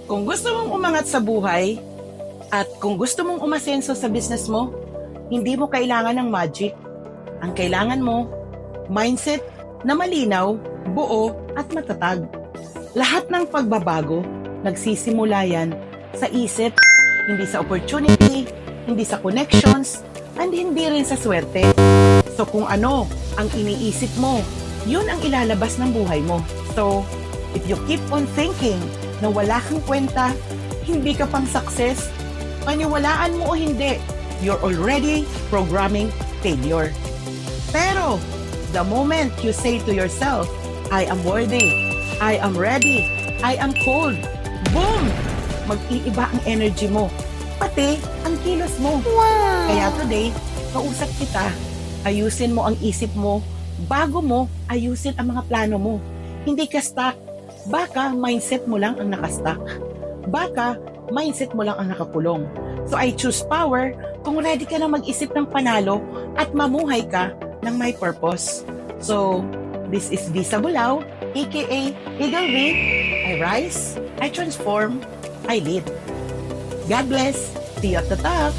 Kung gusto mong umangat sa buhay at kung gusto mong umasenso sa business mo, hindi mo kailangan ng magic. Ang kailangan mo, mindset na malinaw, buo at matatag. Lahat ng pagbabago, nagsisimula yan sa isip, hindi sa opportunity, hindi sa connections, and hindi rin sa swerte. So kung ano ang iniisip mo, yun ang ilalabas ng buhay mo. So, if you keep on thinking na wala kang kwenta, hindi ka pang success, paniwalaan mo o hindi, you're already programming failure. Pero, the moment you say to yourself, I am worthy, I am ready, I am cold, boom! Mag-iiba ang energy mo, pati ang kilos mo. Wow! Kaya today, kausap kita, ayusin mo ang isip mo, bago mo ayusin ang mga plano mo. Hindi ka stuck. Baka mindset mo lang ang nakastuck. Baka mindset mo lang ang nakakulong. So I choose power kung ready ka na mag-isip ng panalo at mamuhay ka ng may purpose. So, this is Visa Bulao, aka Eagle V. I rise, I transform, I lead. God bless. See you at the top.